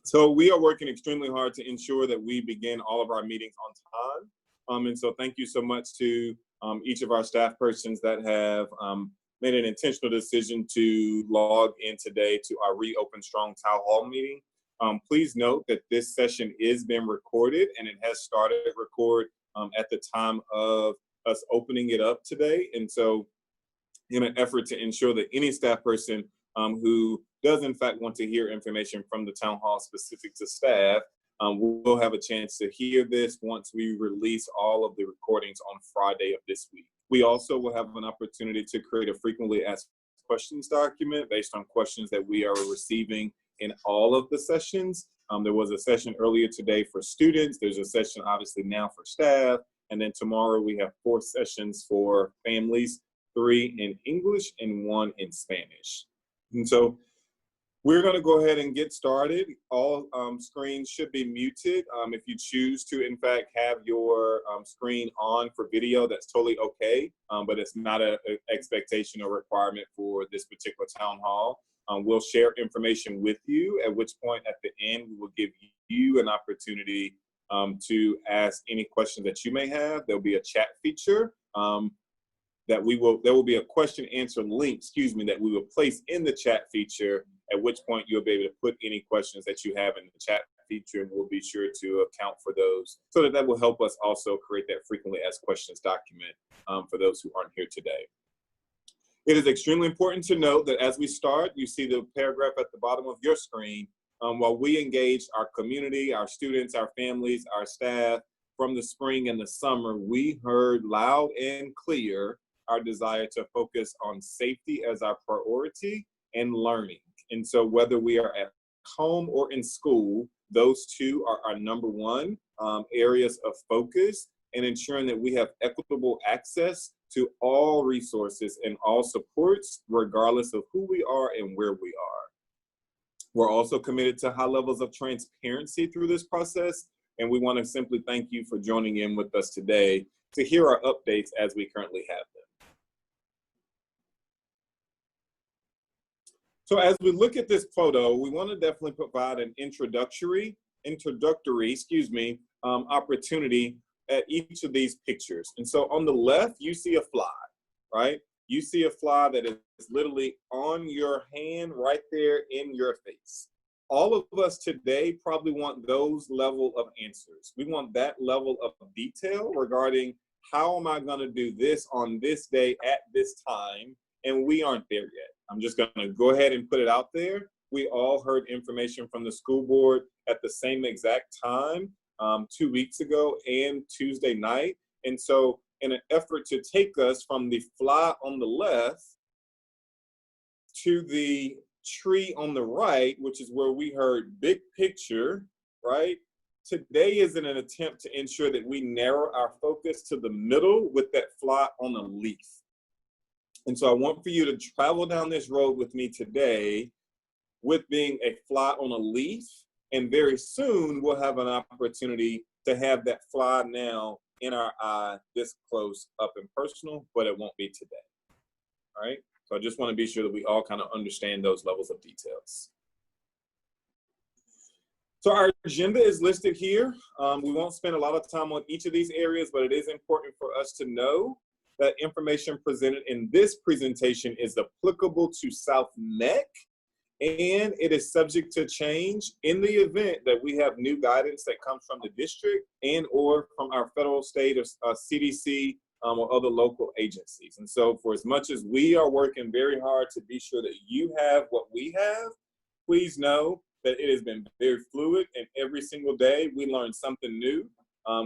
So we are working extremely hard to ensure that we begin all of our meetings on time. And so thank you so much to each of our staff persons that have made an intentional decision to log in today to our Reopen Strong Town Hall meeting. Please note that this session is being recorded, and it has started to record at the time of us opening it up today. And so in an effort to ensure that any staff person who does in fact want to hear information from the town hall specific to staff will have a chance to hear this once we release all of the recordings on Friday of this week. We also will have an opportunity to create a frequently asked questions document based on questions that we are receiving in all of the sessions. There was a session earlier today for students. There's a session obviously now for staff. And then tomorrow we have 4 sessions for families, 3 in English and 1 in Spanish. And so we're going to go ahead and get started. All screens should be muted. If you choose to, in fact, have your screen on for video, that's totally okay, but it's not an expectation or requirement for this particular town hall. We'll share information with you, at which point at the end, we will give you an opportunity to ask any questions that you may have. There'll be a chat feature. There will be a question answer link, that we will place in the chat feature, at which point you'll be able to put any questions that you have in the chat feature, and we'll be sure to account for those so that will help us also create that frequently asked questions document for those who aren't here today. It is extremely important to note that as we start, you see the paragraph at the bottom of your screen. While we engaged our community, our students, our families, our staff from the spring and the summer, we heard loud and clear our desire to focus on safety as our priority and learning. And so whether we are at home or in school, those two are our number one areas of focus, and ensuring that we have equitable access to all resources and all supports, regardless of who we are and where we are. We're also committed to high levels of transparency through this process, and we want to simply thank you for joining in with us today to hear our updates as we currently have them. So as we look at this photo, we want to definitely provide an introductory opportunity at each of these pictures. And so on the left, you see a fly, right? You see a fly that is literally on your hand right there in your face. All of us today probably want those level of answers. We want that level of detail regarding how am I going to do this on this day at this time, and we aren't there yet. I'm just going to go ahead and put it out there. We all heard information from the school board at the same exact time 2 weeks ago and Tuesday night. And so in an effort to take us from the fly on the left to the tree on the right, which is where we heard big picture, right? Today is in an attempt to ensure that we narrow our focus to the middle with that fly on a leaf. And so I want for you to travel down this road with me today with being a fly on a leaf. And very soon we'll have an opportunity to have that fly now in our eye this close up and personal, but it won't be today. All right. So I just want to be sure that we all kind of understand those levels of details. So our agenda is listed here. We won't spend a lot of time on each of these areas, but it is important for us to know that information presented in this presentation is applicable to South Neck, and it is subject to change in the event that we have new guidance that comes from the district and or from our federal, state, or CDC or other local agencies. And so for as much as we are working very hard to be sure that you have what we have, please know that it has been very fluid, and every single day we learn something new.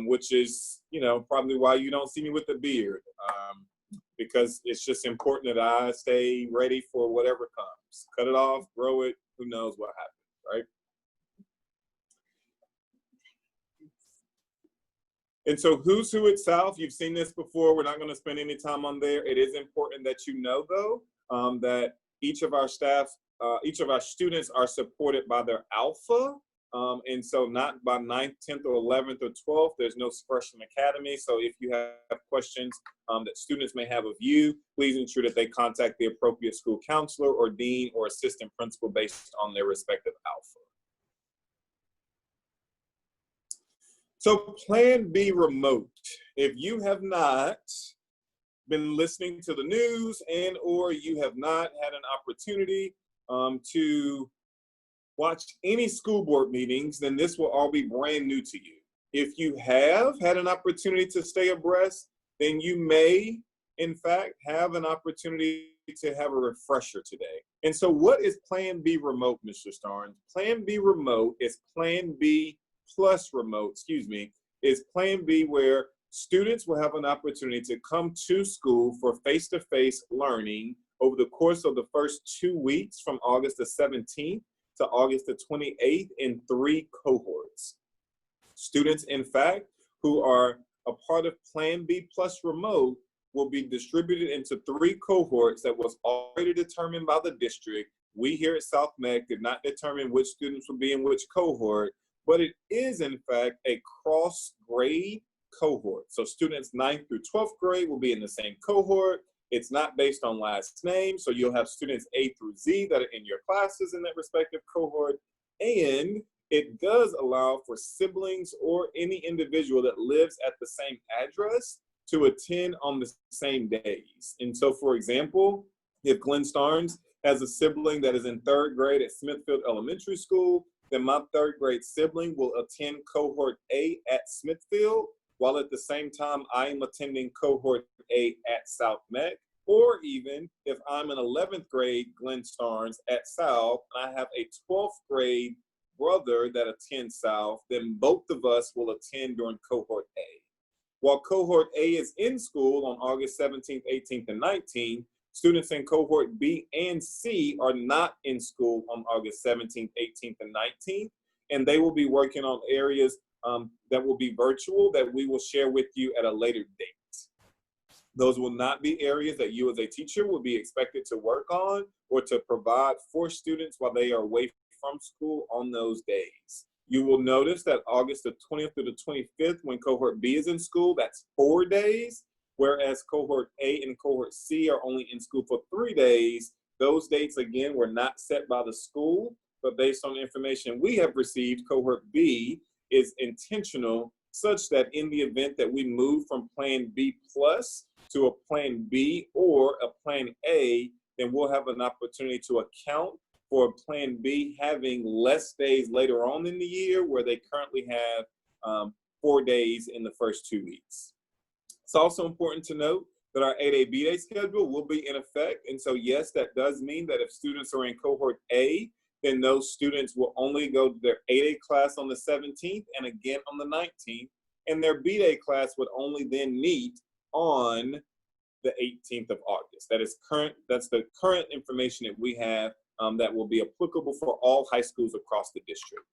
Which is, probably why you don't see me with a beard, because it's just important that I stay ready for whatever comes. Cut it off, grow it, who knows what happens, right? And so who's who at South, you've seen this before. We're not going to spend any time on there. It is important that you know, though, that each of our staff, each of our students are supported by their alpha And so not by 9th, 10th, or 11th, or 12th, there's no freshman academy. So if you have questions that students may have of you, please ensure that they contact the appropriate school counselor or dean or assistant principal based on their respective alpha. So Plan B remote. If you have not been listening to the news and or you have not had an opportunity to watch any school board meetings, then this will all be brand new to you. If you have had an opportunity to stay abreast, then you may, in fact, have an opportunity to have a refresher today. And so what is Plan B remote, Mr. Starnes? Plan B remote is Plan B plus remote, is Plan B where students will have an opportunity to come to school for face-to-face learning over the course of the first 2 weeks from August the 17th to August the 28th in 3 cohorts. Students, in fact, who are a part of Plan B plus remote will be distributed into 3 cohorts that was already determined by the district. We here at South Meck did not determine which students will be in which cohort, but it is, in fact, a cross-grade cohort. So students 9th through 12th grade will be in the same cohort. It's not based on last name, so you'll have students A through Z that are in your classes in that respective cohort. And it does allow for siblings or any individual that lives at the same address to attend on the same days. And so, for example, if Glenn Starnes has a sibling that is in 3rd grade at Smithfield Elementary School, then my 3rd grade sibling will attend cohort A at Smithfield, while at the same time I am attending cohort A at South Meck. Or even if I'm an 11th grade Glenn Starnes at South, and I have a 12th grade brother that attends South, then both of us will attend during cohort A. While cohort A is in school on August 17th, 18th, and 19th, students in cohort B and C are not in school on August 17th, 18th, and 19th, and they will be working on areas that will be virtual that we will share with you at a later date. Those will not be areas that you as a teacher will be expected to work on or to provide for students while they are away from school on those days. You will notice that August the 20th through the 25th, when cohort B is in school, that's 4 days, whereas cohort A and cohort C are only in school for 3 days. Those dates, again, were not set by the school, but based on information we have received, cohort B is intentional such that in the event that we move from Plan B plus to a Plan B or a Plan A, then we'll have an opportunity to account for Plan B having less days later on in the year, where they currently have 4 days in the first 2 weeks. It's also important to note that our 8A B-Day schedule will be in effect. And so, yes, that does mean that if students are in cohort A, then those students will only go to their 8A class on the 17th and again on the 19th, and their B-Day class would only then meet on the 18th of August. That's the current information that we have that will be applicable for all high schools across the district.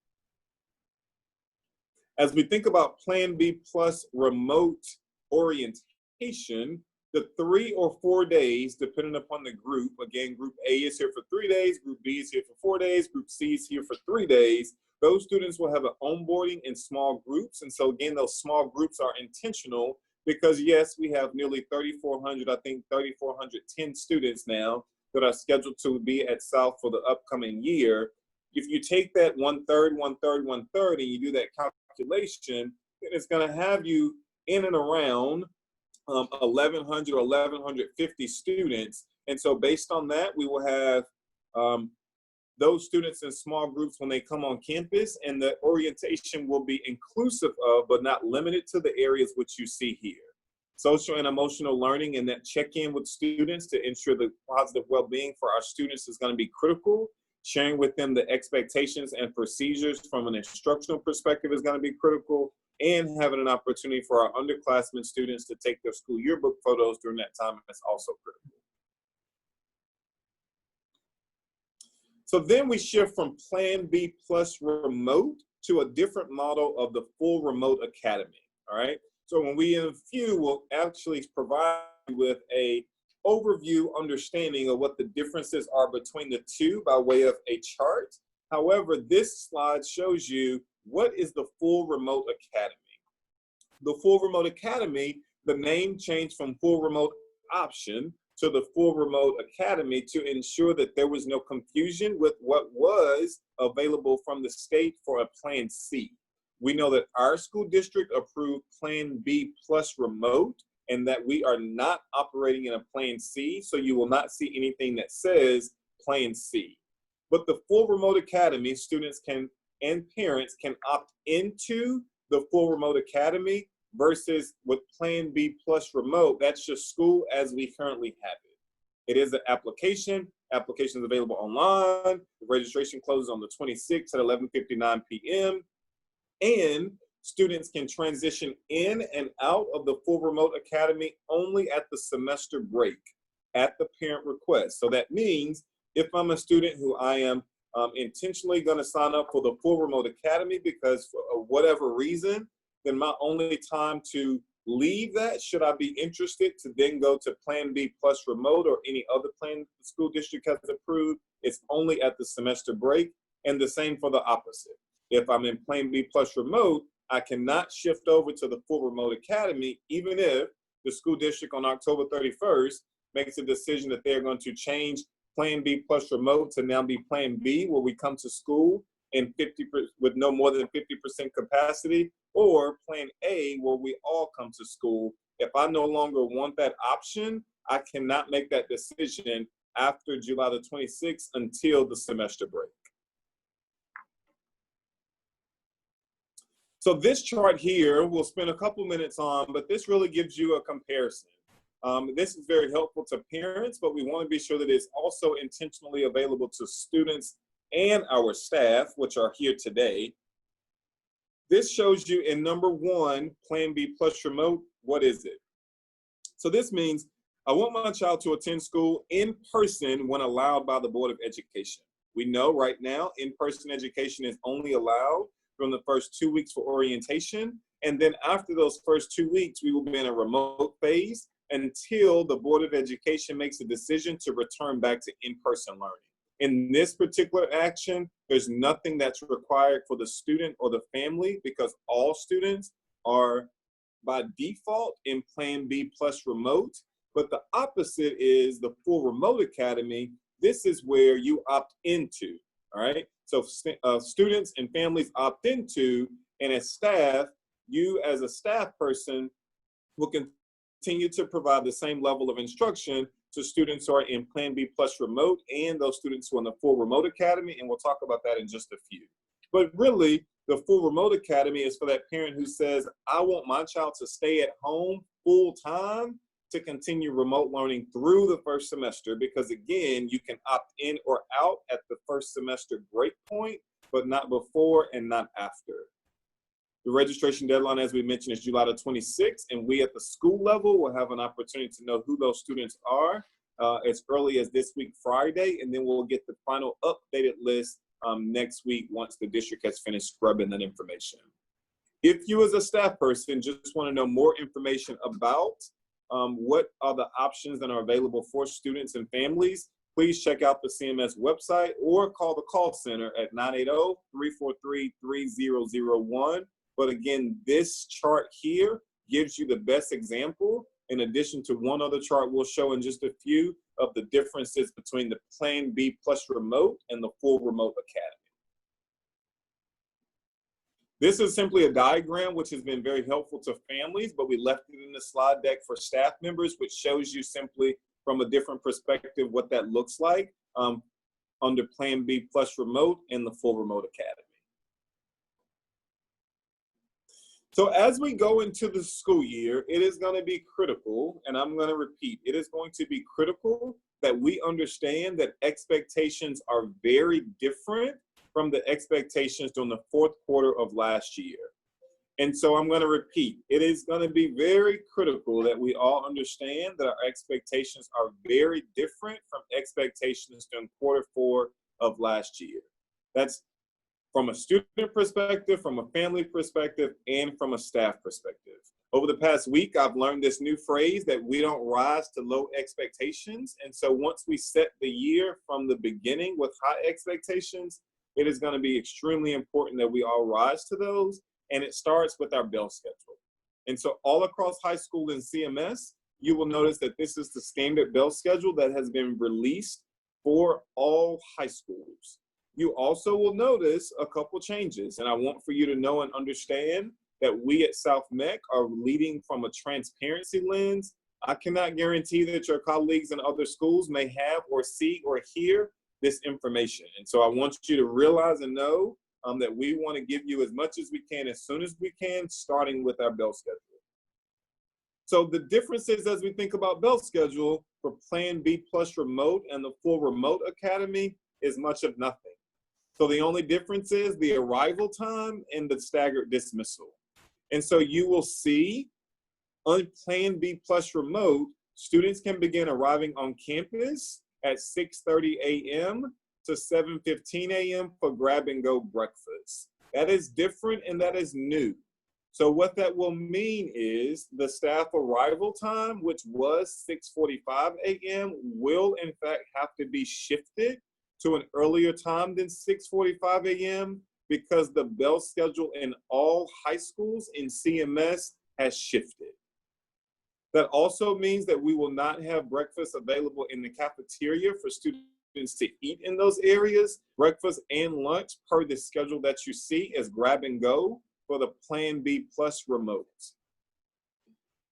As we think about Plan B plus remote orientation, the 3 or 4 days, depending upon the group, again, group A is here for 3 days, group B is here for 4 days, group C is here for 3 days, those students will have an onboarding in small groups. And so again, those small groups are intentional because yes, we have nearly 3,400, I think 3,410 students now that are scheduled to be at South for the upcoming year. If you take that 1/3, 1/3, 1/3, and you do that calculation, then it's gonna have you in and around 1,100 or 1,150 students. And so based on that, we will have those students in small groups when they come on campus, and the orientation will be inclusive of, but not limited to, the areas which you see here. Social and emotional learning and that check-in with students to ensure the positive well-being for our students is going to be critical. Sharing with them the expectations and procedures from an instructional perspective is going to be critical, and having an opportunity for our underclassmen students to take their school yearbook photos during that time is also critical. So then we shift from Plan B plus remote to a different model of the full remote academy, all right? So when we in a few will actually provide you with a overview understanding of what the differences are between the two by way of a chart. However, this slide shows you what is the Full Remote Academy. The Full Remote Academy, the name changed from Full Remote Option to the Full Remote Academy to ensure that there was no confusion with what was available from the state for a Plan C. We know that our school district approved Plan B plus remote, and that we are not operating in a Plan C, so you will not see anything that says Plan C. But the Full Remote Academy, students can and parents can opt into the Full Remote Academy versus with Plan B plus remote, that's just school as we currently have it. It is an application. Application is available online. The registration closes on the 26th at 11:59 p.m. And students can transition in and out of the Full Remote Academy only at the semester break at the parent request. So that means if I'm a student who I am intentionally going to sign up for the Full Remote Academy because for whatever reason, then my only time to leave that, should I be interested to then go to Plan B plus remote or any other plan the school district has approved, it's only at the semester break. And the same for the opposite. If I'm in Plan B plus remote, I cannot shift over to the Full Remote Academy, even if the school district on October 31st makes a decision that they're going to change Plan B plus remote to now be Plan B, where we come to school in 50 with no more than 50% capacity, or Plan A, where we all come to school. If I no longer want that option, I cannot make that decision after July the 26th until the semester break. So this chart here, we'll spend a couple minutes on, but this really gives you a comparison. This is very helpful to parents, but we want to be sure that it's also intentionally available to students and our staff, which are here today. This shows you in number one, Plan B plus remote, what is it? So this means I want my child to attend school in person when allowed by the Board of Education. We know right now in-person education is only allowed from the first 2 weeks for orientation. And then after those first 2 weeks, we will be in a remote phase until the Board of Education makes a decision to return back to in-person learning. In this particular action, there's nothing that's required for the student or the family because all students are by default in Plan B plus remote. But the opposite is the Full Remote Academy. This is where you opt into, all right? So students and families opt into, and as staff, you as a staff person will continue to provide the same level of instruction to students who are in Plan B plus remote and those students who are in the Full Remote Academy, and we'll talk about that in just a few. But really, the Full Remote Academy is for that parent who says, I want my child to stay at home full time to continue remote learning through the first semester, because again, you can opt in or out at the first semester break point, but not before and not after. The registration deadline, as we mentioned, is July the 26th, and we at the school level will have an opportunity to know who those students are as early as this week, Friday, and then we'll get the final updated list next week once the district has finished scrubbing that information. If you as a staff person just want to know more information about what are the options that are available for students and families, please check out the CMS website or call the call center at 980-343-3001. But again, this chart here gives you the best example, in addition to one other chart we'll show in just a few, of the differences between the Plan B plus remote and the Full Remote Academy. This is simply a diagram which has been very helpful to families, but we left it in the slide deck for staff members, which shows you simply from a different perspective what that looks like under Plan B plus remote and the Full Remote Academy. So as we go into the school year, it is going to be critical, and I'm going to repeat, it is going to be critical that we understand that expectations are very different from the expectations during the fourth quarter of last year. And so I'm going to repeat, it is going to be very critical that we all understand that our expectations are very different from expectations during quarter four of last year. That's from a student perspective, from a family perspective, and from a staff perspective. Over the past week, I've learned this new phrase that we don't rise to low expectations. And so once we set the year from the beginning with high expectations, it is going to be extremely important that we all rise to those. And it starts with our bell schedule. And so all across high school and CMS, you will notice that this is the standard bell schedule that has been released for all high schools. You also will notice a couple changes, and I want for you to know and understand that we at South MEC are leading from a transparency lens. I cannot guarantee that your colleagues in other schools may have or see or hear this information. And so I want you to realize and know that we want to give you as much as we can, as soon as we can, starting with our bell schedule. So the differences as we think about bell schedule for Plan B plus remote and the full remote academy is much of nothing. So the only difference is the arrival time and the staggered dismissal. And so you will see on Plan B plus remote, students can begin arriving on campus at 6:30 a.m. to 7:15 a.m. for grab-and-go breakfast. That is different and that is new. So what that will mean is the staff arrival time, which was 6:45 a.m., will in fact have to be shifted to an earlier time than 6:45 a.m. because the bell schedule in all high schools in CMS has shifted. That also means that we will not have breakfast available in the cafeteria for students to eat in those areas. Breakfast and lunch per the schedule that you see is grab and go for the Plan B plus remotes.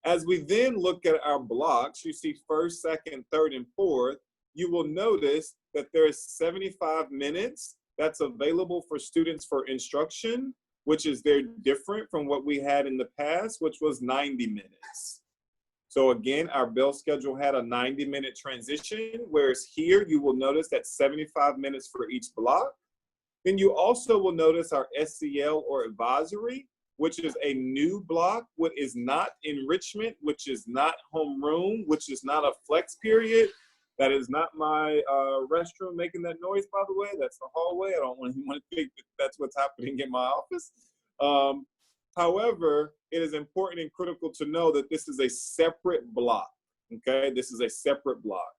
As we then look at our blocks, you see first, second, third, and fourth, you will notice that there is 75 minutes that's available for students for instruction, which is very different from what we had in the past, which was 90 minutes. So again, our bell schedule had a 90-minute transition, whereas here you will notice that 75 minutes for each block. Then you also will notice our SCL or advisory, which is a new block, what is not enrichment, which is not homeroom, which is not a flex period. That is not my restroom making that noise, by the way. That's the hallway. I don't want anyone to think that that's what's happening in my office. However, it is important and critical to know that this is a separate block, okay? This is a separate block.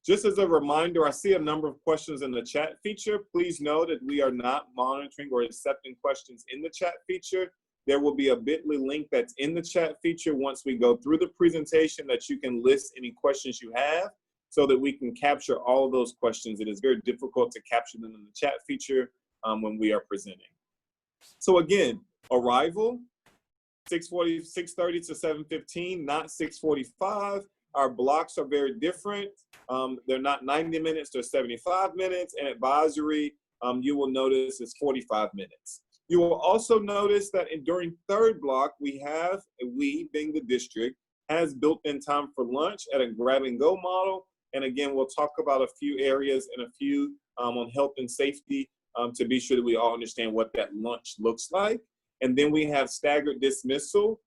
Just as a reminder, I see a number of questions in the chat feature. Please know that we are not monitoring or accepting questions in the chat feature. There will be a bit.ly link that's in the chat feature once we go through the presentation that you can list any questions you have so that we can capture all of those questions. It is very difficult to capture them in the chat feature when we are presenting. So again, arrival, 6:30 to 7:15, not 6:45. Our blocks are very different. They're not 90 minutes, they're 75 minutes. And advisory, you will notice is 45 minutes. You will also notice that during third block, we being the district, has built-in time for lunch at a grab-and-go model. And again, we'll talk about a few areas and a few on health and safety to be sure that we all understand what that lunch looks like. And then we have staggered dismissal,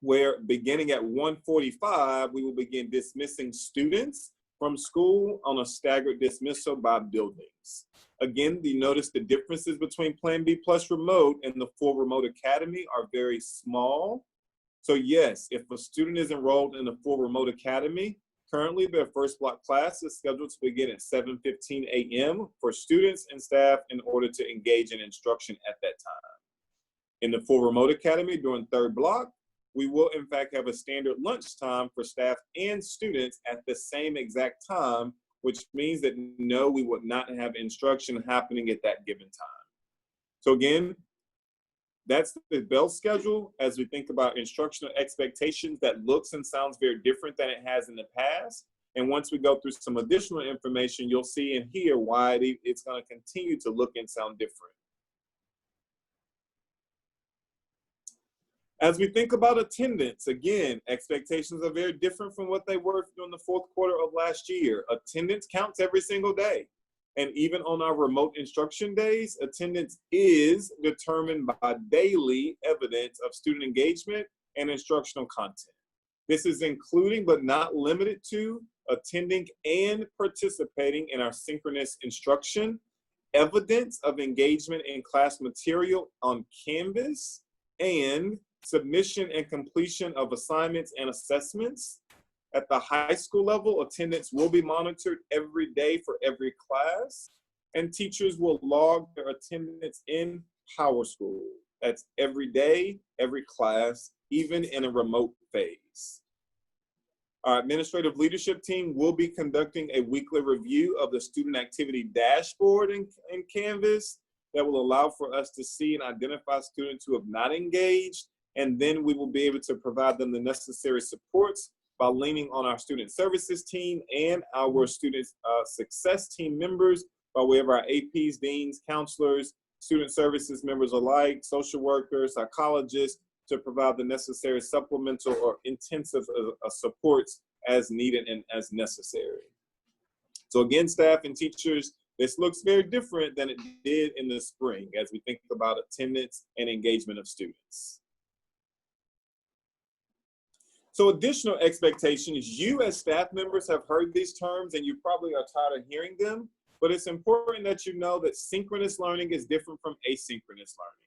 where beginning at 1:45, we will begin dismissing students from school on a staggered dismissal by buildings. Again, you notice the differences between Plan B plus remote and the full remote academy are very small. So yes, if a student is enrolled in the full remote academy, currently their first block class is scheduled to begin at 7:15 a.m. for students and staff in order to engage in instruction at that time. In the full remote academy during third block, we will in fact have a standard lunch time for staff and students at the same exact time, which means that no, we would not have instruction happening at that given time. So again, that's the bell schedule as we think about instructional expectations that looks and sounds very different than it has in the past. And once we go through some additional information, you'll see and hear why it's going to continue to look and sound different. As we think about attendance, again, expectations are very different from what they were during the fourth quarter of last year. Attendance counts every single day. And even on our remote instruction days, attendance is determined by daily evidence of student engagement and instructional content. This is including but not limited to attending and participating in our synchronous instruction, evidence of engagement in class material on Canvas, and submission and completion of assignments and assessments. At the high school level, attendance will be monitored every day for every class. and teachers will log their attendance in PowerSchool. That's every day, every class, even in a remote phase. Our administrative leadership team will be conducting a weekly review of the student activity dashboard in Canvas that will allow for us to see and identify students who have not engaged, and then we will be able to provide them the necessary supports by leaning on our student services team and our student success team members by way of our APs, deans, counselors, student services members alike, social workers, psychologists, to provide the necessary supplemental or intensive supports as needed and as necessary. So again, staff and teachers, this looks very different than it did in the spring as we think about attendance and engagement of students. So additional expectations, you as staff members have heard these terms and you probably are tired of hearing them, but it's important that you know that synchronous learning is different from asynchronous learning.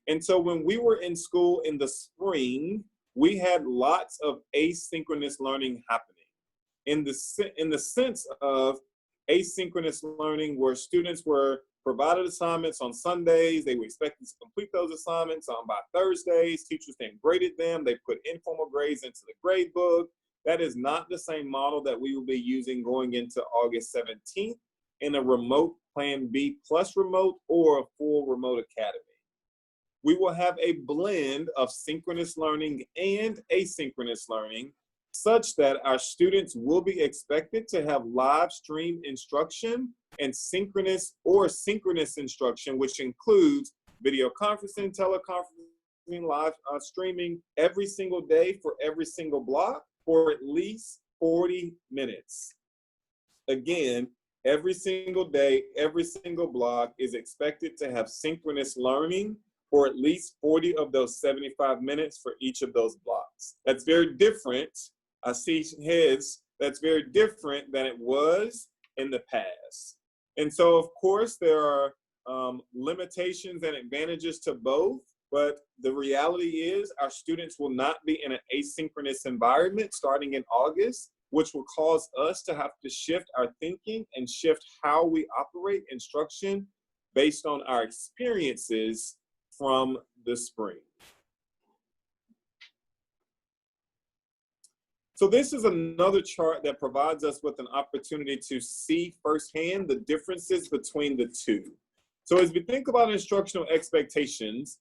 And so when we were in school in the spring, we had lots of asynchronous learning happening in the sense of asynchronous learning where students were provided assignments on Sundays. They were expected to complete those assignments by Thursdays. Teachers then graded them. They put informal grades into the grade book. That is not the same model that we will be using going into August 17th in a remote Plan B plus remote or a full remote academy. We will have a blend of synchronous learning and asynchronous learning such that our students will be expected to have live stream instruction and synchronous or synchronous instruction, which includes video conferencing, teleconferencing, live streaming every single day for every single block for at least 40 minutes. Again, every single day, every single block is expected to have synchronous learning for at least 40 of those 75 minutes for each of those blocks. That's very different. I see heads. That's very different than it was in the past. And so, of course, there are limitations and advantages to both, but the reality is our students will not be in an asynchronous environment starting in August, which will cause us to have to shift our thinking and shift how we operate instruction based on our experiences from the spring. So this is another chart that provides us with an opportunity to see firsthand the differences between the two. So as we think about instructional expectations,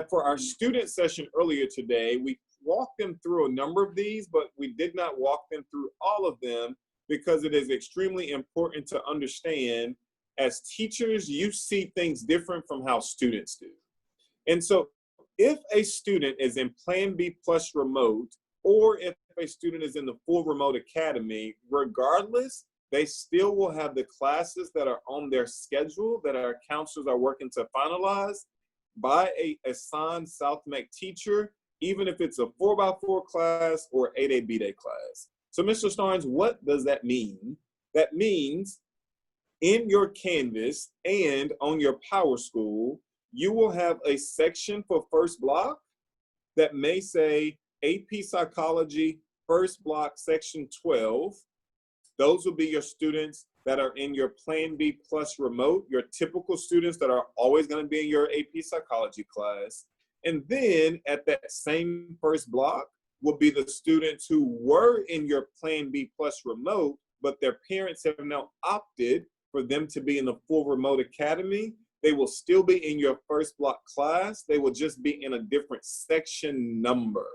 for our student session earlier today, we walked them through a number of these, but we did not walk them through all of them because it is extremely important to understand as teachers, you see things different from how students do. And so if a student is in Plan B plus remote, or if a student is in the full remote academy, regardless, they still will have the classes that are on their schedule that our counselors are working to finalize by a assigned South Meck teacher, even if it's a 4x4 class or 8A B-Day class. So Mr. Starnes, what does that mean? That means in your Canvas and on your PowerSchool, you will have a section for first block that may say AP Psychology, first block, section 12. Those will be your students that are in your Plan B plus remote, your typical students that are always going to be in your AP Psychology class. And then at that same first block will be the students who were in your Plan B plus remote, but their parents have now opted for them to be in the full remote academy. They will still be in your first block class. They will just be in a different section number.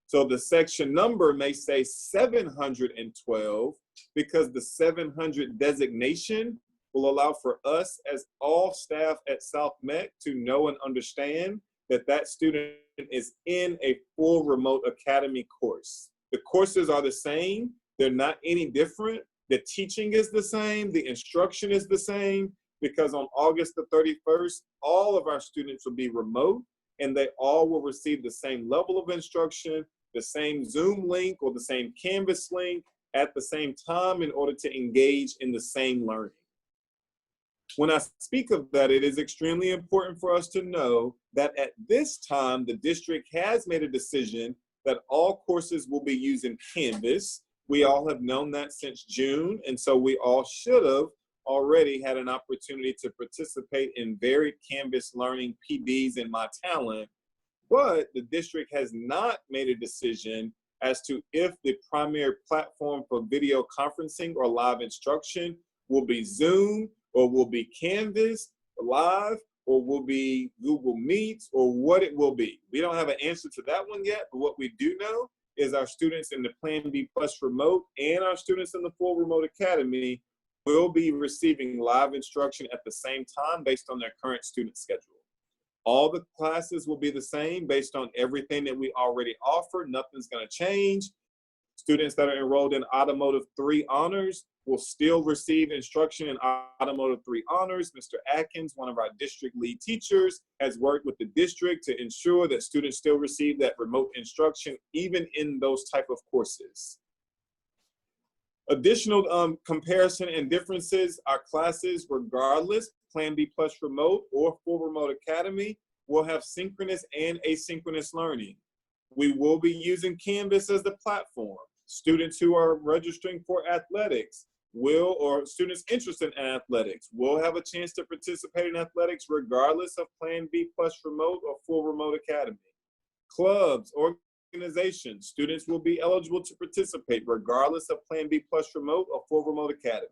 So the section number may say 712 because the 700 designation will allow for us as all staff at South Meck to know and understand that that student is in a full remote academy course. The courses are the same. They're not any different. The teaching is the same. The instruction is the same because on August the 31st, all of our students will be remote and they all will receive the same level of instruction, the same Zoom link or the same Canvas link at the same time in order to engage in the same learning. When I speak of that, it is extremely important for us to know that at this time, the district has made a decision that all courses will be using Canvas. We all have known that since June, and so we all should have already had an opportunity to participate in varied Canvas learning PDs in My Talent, but the district has not made a decision as to if the primary platform for video conferencing or live instruction will be Zoom, or will be Canvas Live, or will be Google Meets, or what it will be. We don't have an answer to that one yet, but what we do know is our students in the Plan B Plus remote and our students in the full remote academy will be receiving live instruction at the same time based on their current student schedule. All the classes will be the same based on everything that we already offer. Nothing's going to change. Students that are enrolled in Automotive 3 Honors will still receive instruction in Automotive 3 Honors. Mr. Atkins, one of our district lead teachers, has worked with the district to ensure that students still receive that remote instruction, even in those type of courses. Additional comparison and differences, our classes, regardless, Plan B Plus remote or full remote academy, will have synchronous and asynchronous learning. We will be using Canvas as the platform. Students who are registering for athletics will, or students interested in athletics, will have a chance to participate in athletics regardless of Plan B Plus remote or full remote academy. Clubs, organizations, students will be eligible to participate regardless of Plan B Plus remote or full remote academy.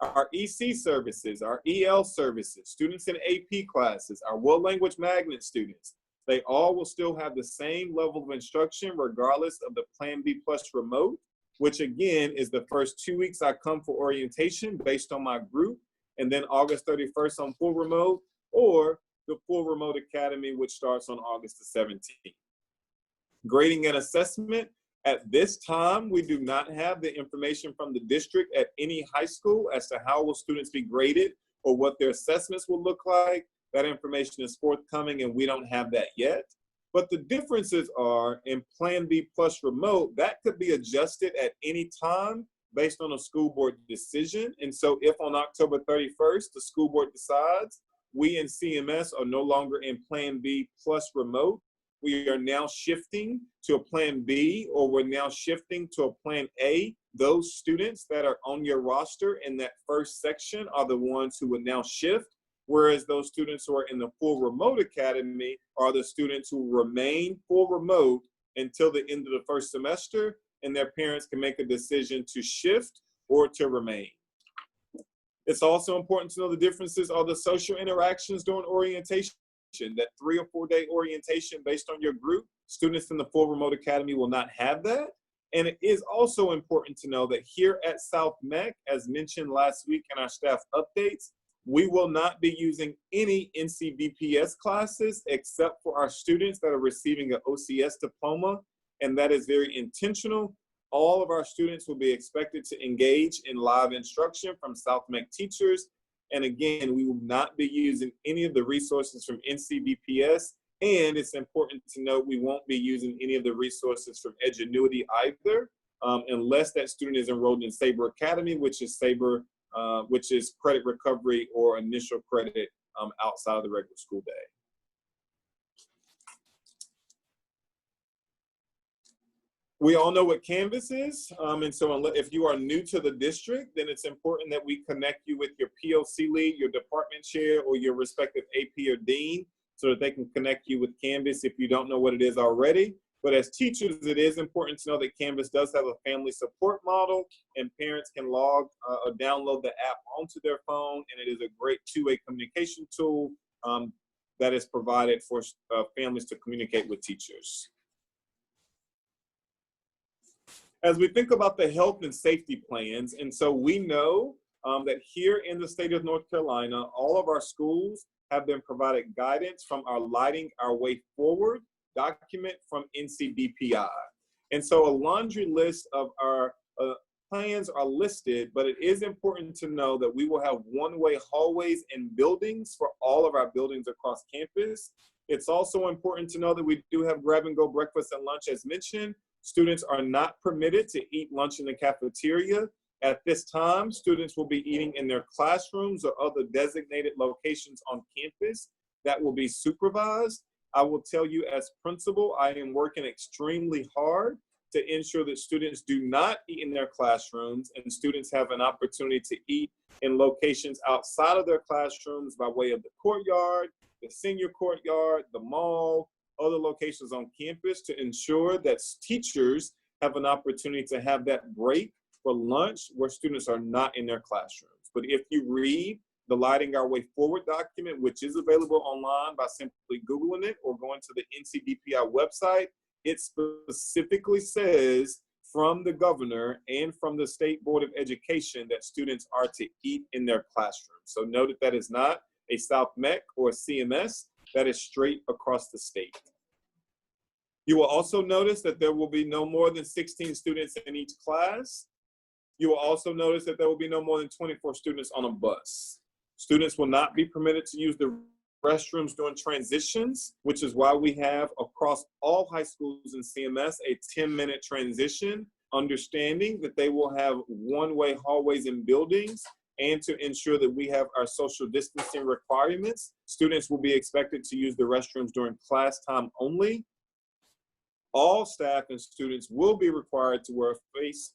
Our EC services, our EL services, students in AP classes, our World Language Magnet students, they all will still have the same level of instruction regardless of the Plan B Plus remote, which again is the first 2 weeks I come for orientation based on my group, and then August 31st on full remote, or the full remote academy, which starts on August the 17th. Grading and assessment. At this time, we do not have the information from the district at any high school as to how will students be graded or what their assessments will look like. That information is forthcoming and we don't have that yet. But the differences are in Plan B Plus remote, that could be adjusted at any time based on a school board decision. And so if on October 31st, the school board decides we in CMS are no longer in Plan B Plus remote, we are now shifting to a Plan B, or we're now shifting to a Plan A. Those students that are on your roster in that first section are the ones who would now shift, whereas those students who are in the full remote academy are the students who remain full remote until the end of the first semester, and their parents can make a decision to shift or to remain. It's also important to know the differences are the social interactions during orientation. That 3 or 4 day orientation based on your group, students in the full remote academy will not have that. And it is also important to know that here at South MEC, as mentioned last week in our staff updates, we will not be using any NCBPS classes except for our students that are receiving an OCS diploma, and that is very intentional. All of our students will be expected to engage in live instruction from South MEC teachers. And again, we will not be using any of the resources from NCBPS. And it's important to note we won't be using any of the resources from Edgenuity either, unless that student is enrolled in Sabre Academy, which is Sabre, which is credit recovery or initial credit outside of the regular school day. We all know what Canvas is, and so if you are new to the district, then it's important that we connect you with your POC lead, your department chair, or your respective AP or dean, so that they can connect you with Canvas if you don't know what it is already. But as teachers, it is important to know that Canvas does have a family support model, and parents can log or download the app onto their phone, and it is a great two-way communication tool that is provided for families to communicate with teachers. As we think about the health and safety plans, and so we know that here in the state of North Carolina, all of our schools have been provided guidance from our Lighting Our Way Forward document from NCDPI. And so a laundry list of our plans are listed, but it is important to know that we will have one-way hallways in buildings for all of our buildings across campus. It's also important to know that we do have grab-and-go breakfast and lunch as mentioned. Students are not permitted to eat lunch in the cafeteria. At this time, students will be eating in their classrooms or other designated locations on campus that will be supervised. I will tell you as principal, I am working extremely hard to ensure that students do not eat in their classrooms and students have an opportunity to eat in locations outside of their classrooms by way of the courtyard, the senior courtyard, the mall, other locations on campus, to ensure that teachers have an opportunity to have that break for lunch where students are not in their classrooms. But if you read the Lighting Our Way Forward document, which is available online by simply Googling it or going to the NCDPI website, it specifically says from the governor and from the State Board of Education that students are to eat in their classrooms. So note that that is not a South MEC or a CMS, that is straight across the state. You will also notice that there will be no more than 16 students in each class. You will also notice that there will be no more than 24 students on a bus. Students will not be permitted to use the restrooms during transitions, which is why we have across all high schools in CMS a 10-minute transition, understanding that they will have one-way hallways in buildings, and to ensure that we have our social distancing requirements. Students will be expected to use the restrooms during class time only. All staff and students will be required to wear a face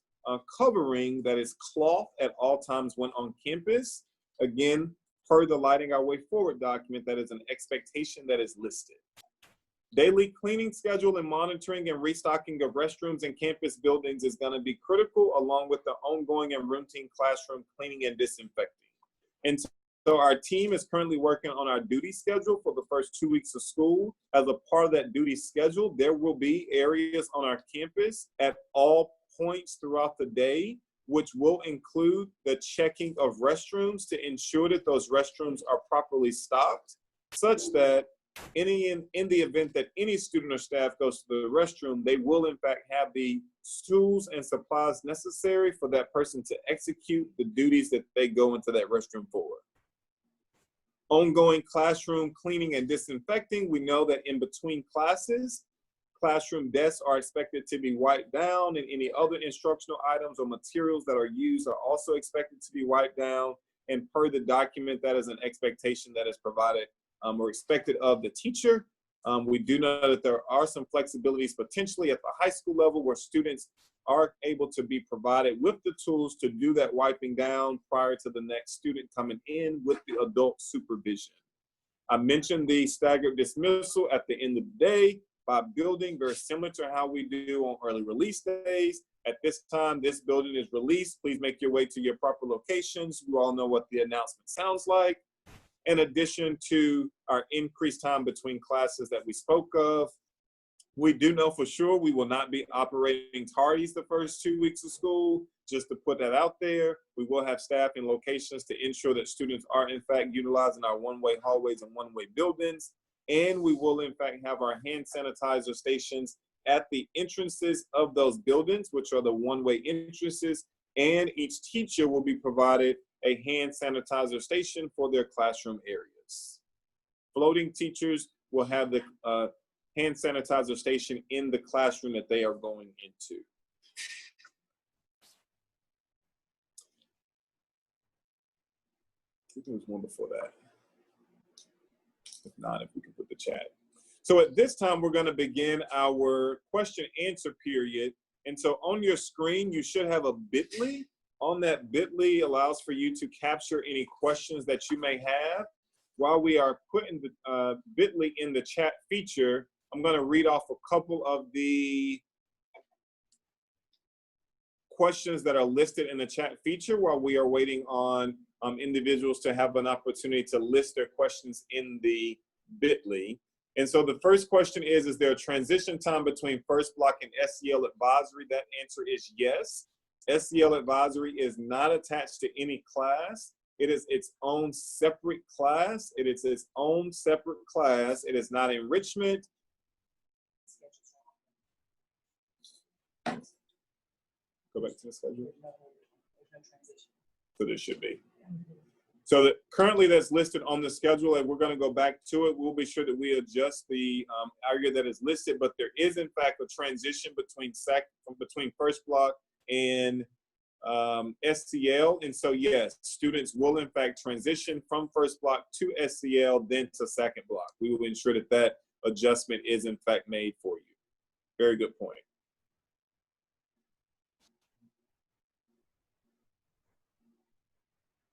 covering that is cloth at all times when on campus. Again, per the Lighting Our Way Forward document, that is an expectation that is listed. Daily cleaning schedule and monitoring and restocking of restrooms and campus buildings is going to be critical, along with the ongoing and routine classroom cleaning and disinfecting. And so our team is currently working on our duty schedule for the first 2 weeks of school. As a part of that duty schedule, there will be areas on our campus at all points throughout the day, which will include the checking of restrooms to ensure that those restrooms are properly stocked, such that in the event that any student or staff goes to the restroom, they will in fact have the tools and supplies necessary for that person to execute the duties that they go into that restroom for. Ongoing classroom cleaning and disinfecting. We know that in between classes, classroom desks are expected to be wiped down, and any other instructional items or materials that are used are also expected to be wiped down. And per the document, that is an expectation that is provided or expected of the teacher. We do know that there are some flexibilities potentially at the high school level where students are able to be provided with the tools to do that wiping down prior to the next student coming in with the adult supervision. I mentioned the staggered dismissal at the end of the day by building, very similar to how we do on early release days. At this time, this building is released. Please make your way to your proper locations. You all know what the announcement sounds like. In addition to our increased time between classes that we spoke of, we do know for sure we will not be operating tardies the first 2 weeks of school. Just to put that out there, we will have staff in locations to ensure that students are in fact utilizing our one-way hallways and one-way buildings. And we will in fact have our hand sanitizer stations at the entrances of those buildings, which are the one-way entrances, and each teacher will be provided a hand sanitizer station for their classroom areas. Floating teachers will have the hand sanitizer station in the classroom that they are going into. I think there was one before that. If not, if we can put the chat. So at this time, we're going to begin our question answer period. And so on your screen, you should have a bit.ly. On that bit.ly allows for you to capture any questions that you may have. While we are putting the bit.ly in the chat feature, I'm going to read off a couple of the questions that are listed in the chat feature while we are waiting on individuals to have an opportunity to list their questions in the bit.ly. And so the first question is there a transition time between first block and SEL advisory? That answer is yes. SEL advisory is not attached to any class. It is its own separate class. It is its own separate class. It is not enrichment. Go back to the schedule. So there should be. So that currently that's listed on the schedule, and we're going to go back to it. We'll be sure that we adjust the area that is listed, but there is in fact a transition between first block and SEL. And so yes, students will in fact transition from first block to SEL, then to second block. We will ensure that that adjustment is in fact made for you. Very good point.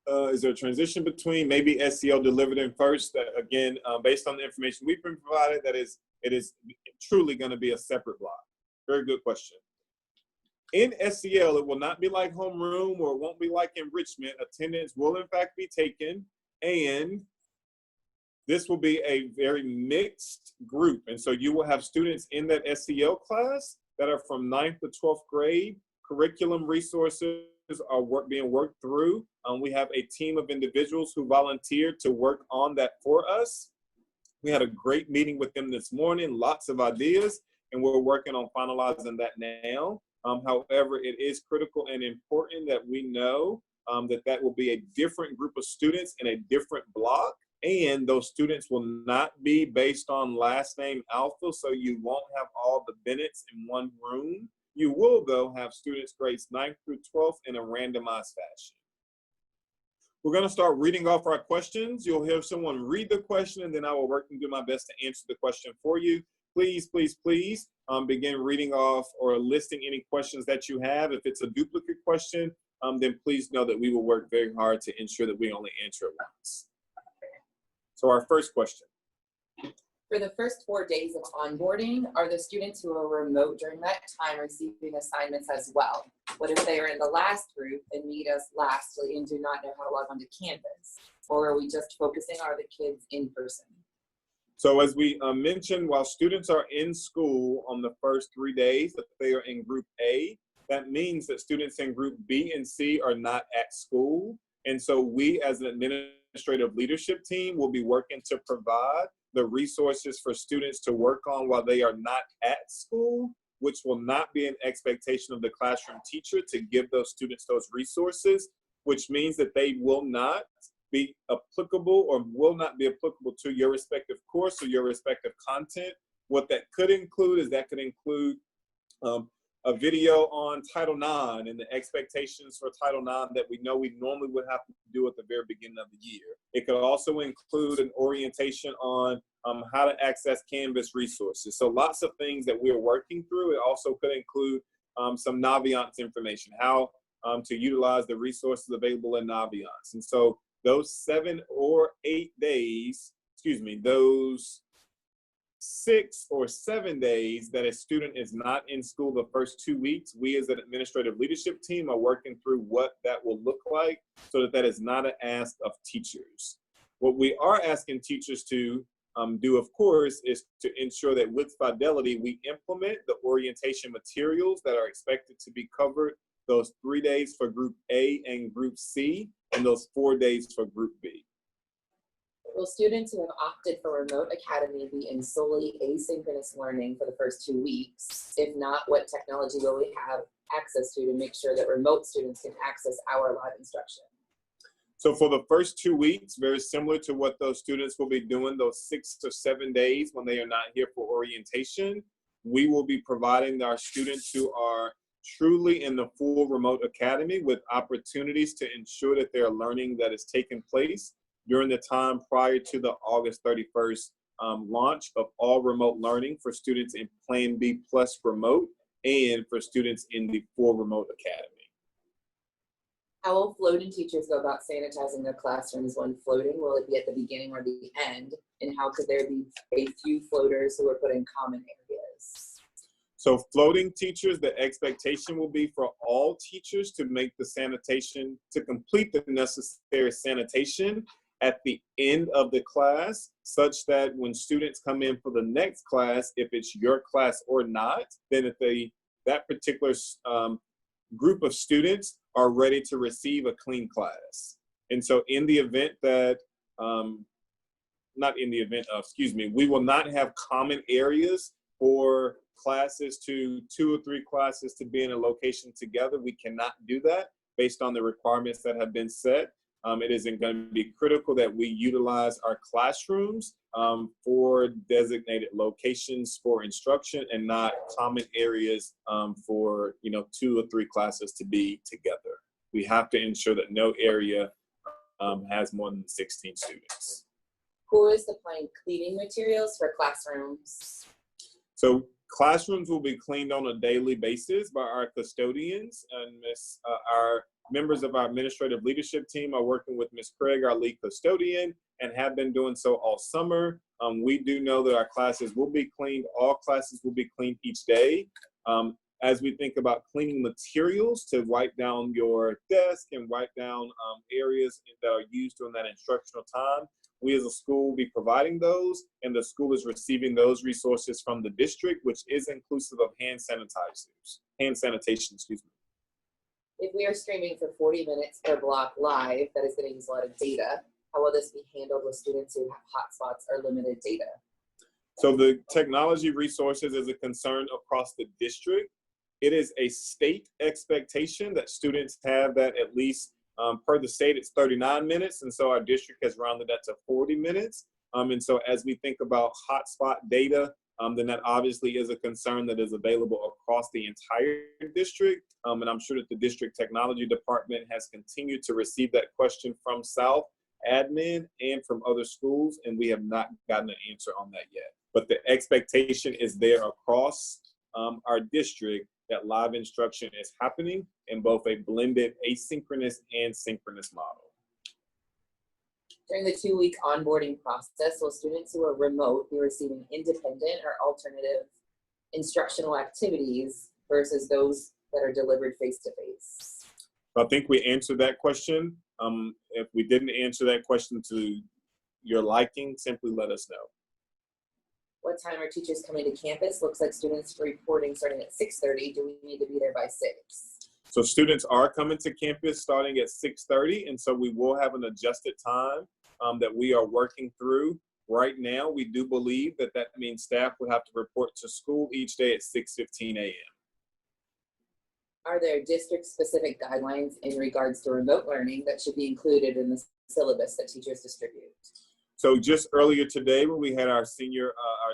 Is there a transition between? Maybe SEL delivered in first? That, again, based on the information we've been provided, it is truly going to be a separate block. Very good question. In SEL, it will not be like homeroom, or it won't be like enrichment. Attendance will in fact be taken, and this will be a very mixed group. And so you will have students in that SEL class that are from 9th to 12th grade. Curriculum resources are being worked through. We have a team of individuals who volunteered to work on that for us. We had a great meeting with them this morning, lots of ideas, and we're working on finalizing that now. However, it is critical and important that we know that will be a different group of students in a different block, and those students will not be based on last name alpha, so you won't have all the Bennetts in one room. You will, though, have students grades 9th through 12th in a randomized fashion. We're going to start reading off our questions. You'll hear someone read the question, and then I will work and do my best to answer the question for you. Please, please, please begin reading off or listing any questions that you have. If it's a duplicate question, then please know that we will work very hard to ensure that we only answer it once. So our first question. For the first 4 days of onboarding, are the students who are remote during that time receiving assignments as well? What if they are in the last group and meet us lastly and do not know how to log onto Canvas? Or are we just focusing on the kids in person? So as we mentioned, while students are in school on the first 3 days, if they are in group A, that means that students in group B and C are not at school. And so we as an administrative leadership team will be working to provide the resources for students to work on while they are not at school, which will not be an expectation of the classroom teacher to give those students those resources, which means that they will not be applicable or will not be applicable to your respective course or your respective content. What that could include is that could include a video on Title IX and the expectations for Title IX that we know we normally would have to do at the very beginning of the year. It could also include an orientation on how to access Canvas resources. So lots of things that we're working through. It also could include some Naviance information, how to utilize the resources available in Naviance. And so those 7 or 8 days, those 6 or 7 days that a student is not in school the first 2 weeks, we as an administrative leadership team are working through what that will look like so that that is not an ask of teachers. What we are asking teachers to do, of course, is to ensure that with fidelity, we implement the orientation materials that are expected to be covered those 3 days for Group A and Group C, and those 4 days for Group B. Will students who have opted for Remote Academy be in solely asynchronous learning for the first 2 weeks? If not, what technology will we have access to make sure that remote students can access our live instruction? So for the first 2 weeks, very similar to what those students will be doing those 6 or 7 days when they are not here for orientation, we will be providing our students who are truly in the full Remote Academy with opportunities to ensure that their learning that is taking place during the time prior to the August 31st launch of all remote learning for students in Plan B plus remote and for students in the full Remote Academy. How will floating teachers go about sanitizing their classrooms when floating? Will it be at the beginning or the end? And how could there be a few floaters who are put in common areas? So floating teachers, the expectation will be for all teachers to make the sanitation, to complete the necessary sanitation at the end of the class, such that when students come in for the next class, if it's your class or not, then if that particular group of students are ready to receive a clean class. And so in the event that, we will not have common areas for classes to 2 or 3 classes to be in a location together. We cannot do that based on the requirements that have been set. It is going to be critical that we utilize our classrooms for designated locations for instruction and not common areas for 2 or 3 classes to be together. We have to ensure that no area has more than 16 students. Who is supplying cleaning materials for classrooms? So classrooms will be cleaned on a daily basis by our custodians, and our Members of our administrative leadership team are working with Ms. Craig, our lead custodian, and have been doing so all summer. We do know that our classes will be cleaned. All classes will be cleaned each day. As we think about cleaning materials to wipe down your desk and wipe down areas that are used during that instructional time, we as a school will be providing those, and the school is receiving those resources from the district, which is inclusive of hand sanitation, excuse me. If we are streaming for 40 minutes per block live, that is going to use a lot of data. How will this be handled with students who have hotspots or limited data? So the technology resources is a concern across the district. It is a state expectation that students have that at least per the state, it's 39 minutes. And so our district has rounded that to 40 minutes. And so as we think about hotspot data, then that obviously is a concern that is available across the entire district. And I'm sure that the district technology department has continued to receive that question from South admin and from other schools, and we have not gotten an answer on that yet. But the expectation is there across our district that live instruction is happening in both a blended asynchronous and synchronous model. During the 2-week onboarding process, will students who are remote be receiving independent or alternative instructional activities versus those that are delivered face-to-face? I think we answered that question. If we didn't answer that question to your liking, simply let us know. What time are teachers coming to campus? Looks like students reporting starting at 6:30. Do we need to be there by 6? So students are coming to campus starting at 6:30, and so we will have an adjusted time that we are working through. Right now, we do believe that that means staff will have to report to school each day at 6:15 a.m. Are there district-specific guidelines in regards to remote learning that should be included in the syllabus that teachers distribute? So just earlier today, when we had our our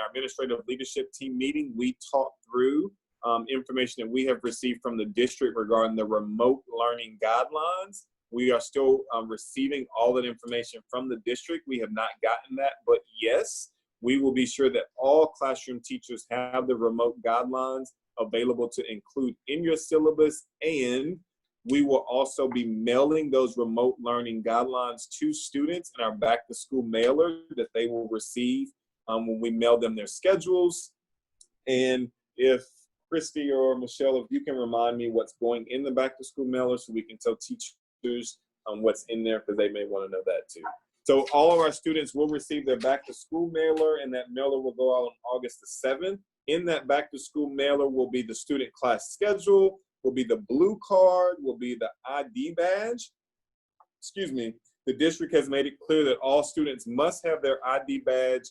administrative leadership team meeting, we talked through information that we have received from the district regarding the remote learning guidelines. We are still receiving all that information from the district. We have not gotten that, but yes, we will be sure that all classroom teachers have the remote guidelines available to include in your syllabus, and we will also be mailing those remote learning guidelines to students in our back to school mailer that they will receive when we mail them their schedules. And if Christy or Michelle, if you can remind me what's going in the back to school mailer so we can tell teachers what's in there, because they may want to know that too. So all of our students will receive their back to school mailer, and that mailer will go out on August the 7th. In that back to school mailer will be the student class schedule, will be the blue card, will be the ID badge. Excuse me. The district has made it clear that all students must have their ID badge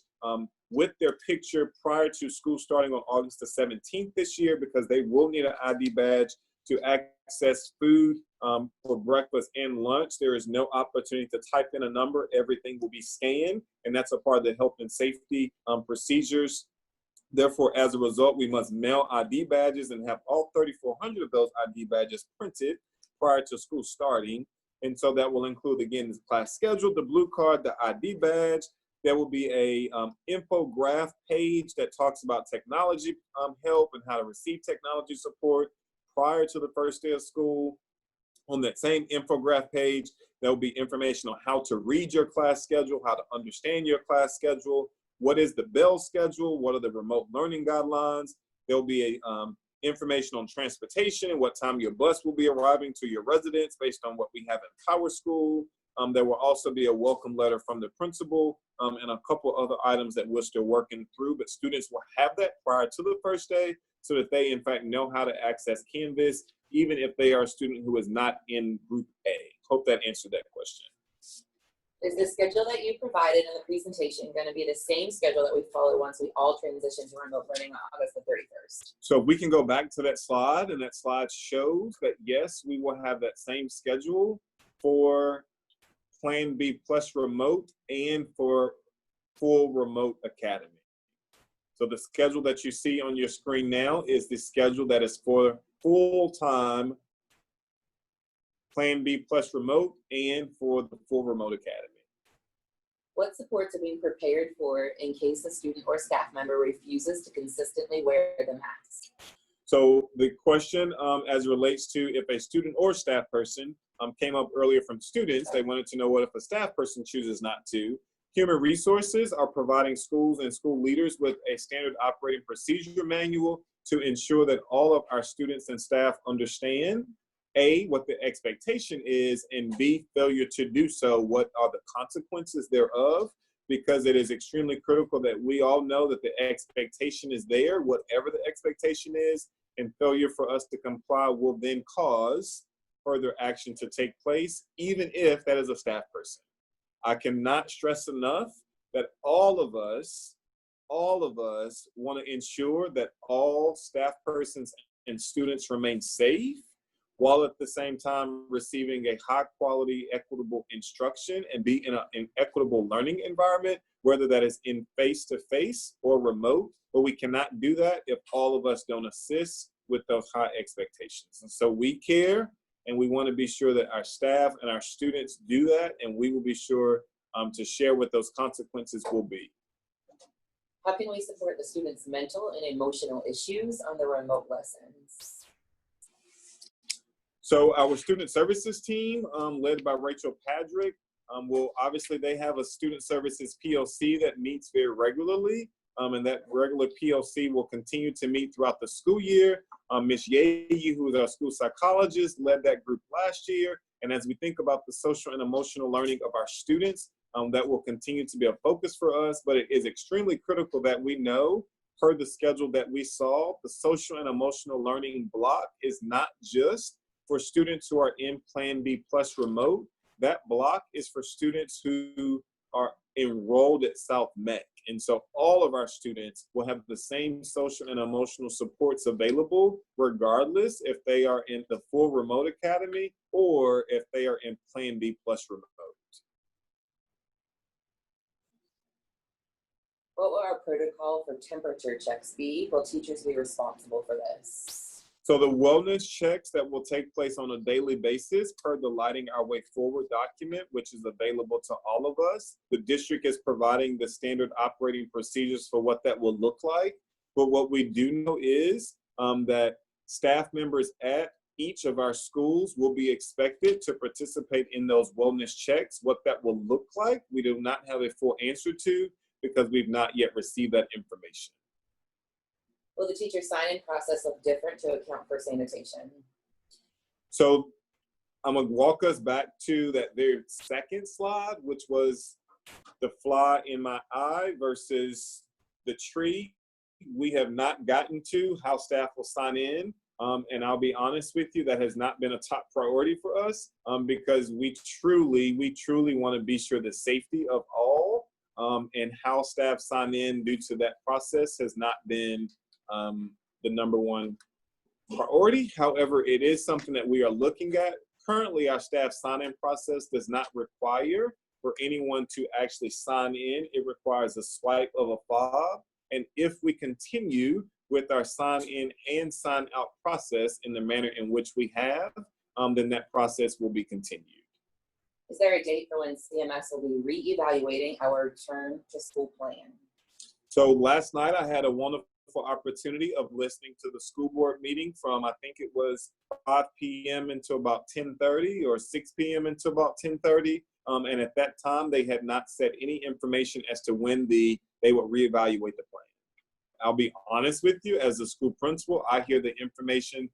with their picture prior to school starting on August the 17th this year, because they will need an ID badge to access food for breakfast and lunch. There is no opportunity to type in a number. Everything will be scanned, and that's a part of the health and safety procedures. Therefore, as a result, we must mail ID badges and have all 3,400 of those ID badges printed prior to school starting. And so that will include, again, the class schedule, the blue card, the ID badge. There will be a infograph page that talks about technology help and how to receive technology support prior to the first day of school. On that same infograph page, there will be information on how to read your class schedule, how to understand your class schedule, what is the Bell schedule, what are the remote learning guidelines. There'll be information on transportation and what time your bus will be arriving to your residence based on what we have in Power School. There will also be a welcome letter from the principal and a couple other items that we're still working through, but students will have that prior to the first day so that they in fact know how to access Canvas, even if they are a student who is not in Group A. Hope that answered that question. Is the schedule that you provided in the presentation going to be the same schedule that we follow once we all transition to remote learning on August the 31st? So if we can go back to that slide, and that slide shows that yes, we will have that same schedule for Plan B plus remote and for full remote academy. So the schedule that you see on your screen now is the schedule that is for full-time Plan B plus remote and for the full remote academy. What supports are being prepared for in case a student or staff member refuses to consistently wear the mask? So the question as it relates to if a student or staff person came up earlier from students, they wanted to know what if a staff person chooses not to. Human Resources are providing schools and school leaders with a standard operating procedure manual to ensure that all of our students and staff understand A, what the expectation is, and B, failure to do so, what are the consequences thereof, because it is extremely critical that we all know that the expectation is there, whatever the expectation is, and failure for us to comply will then cause further action to take place, even if that is a staff person. I cannot stress enough that all of us want to ensure that all staff persons and students remain safe, while at the same time receiving a high quality, equitable instruction and be in an equitable learning environment, whether that is in face-to-face or remote. But we cannot do that if all of us don't assist with those high expectations. And so we care, and we want to be sure that our staff and our students do that, and we will be sure to share what those consequences will be. How can we support the students' mental and emotional issues on the remote lessons? So our student services team, led by Rachel Padrick, obviously they have a student services PLC that meets very regularly, and that regular PLC will continue to meet throughout the school year. Ms. Yehi, who is our school psychologist, led that group last year. And as we think about the social and emotional learning of our students, that will continue to be a focus for us, but it is extremely critical that we know, per the schedule that we saw, the social and emotional learning block is not just for students who are in Plan B plus remote. That block is for students who are enrolled at South Meck. And so all of our students will have the same social and emotional supports available, regardless if they are in the full remote academy or if they are in Plan B plus remote. What will our protocol for temperature checks be? Will teachers be responsible for this? So the wellness checks that will take place on a daily basis per the Lighting Our Way Forward document, which is available to all of us. The district is providing the standard operating procedures for what that will look like. But what we do know is that staff members at each of our schools will be expected to participate in those wellness checks. What that will look like, we do not have a full answer to because we've not yet received that information. Will the teacher sign-in process look different to account for sanitation? So I'm gonna walk us back to that very second slide, which was the fly in my eye versus the tree. We have not gotten to how staff will sign in. And I'll be honest with you, that has not been a top priority for us because we truly want to be sure the safety of all and how staff sign in due to that process has not been the number one priority. However, it is something that we are looking at. Currently, our staff sign-in process does not require for anyone to actually sign in. It requires a swipe of a fob. And if we continue with our sign-in and sign-out process in the manner in which we have, then that process will be continued. Is there a date for when CMS will be reevaluating our return to school plan? So last night I had a wonderful opportunity of listening to the school board meeting from, I think it was 5 p.m. until about 10:30 or 6 p.m. until about 10:30. And at that time, they had not said any information as to when they would reevaluate the plan. I'll be honest with you, as a school principal, I hear the information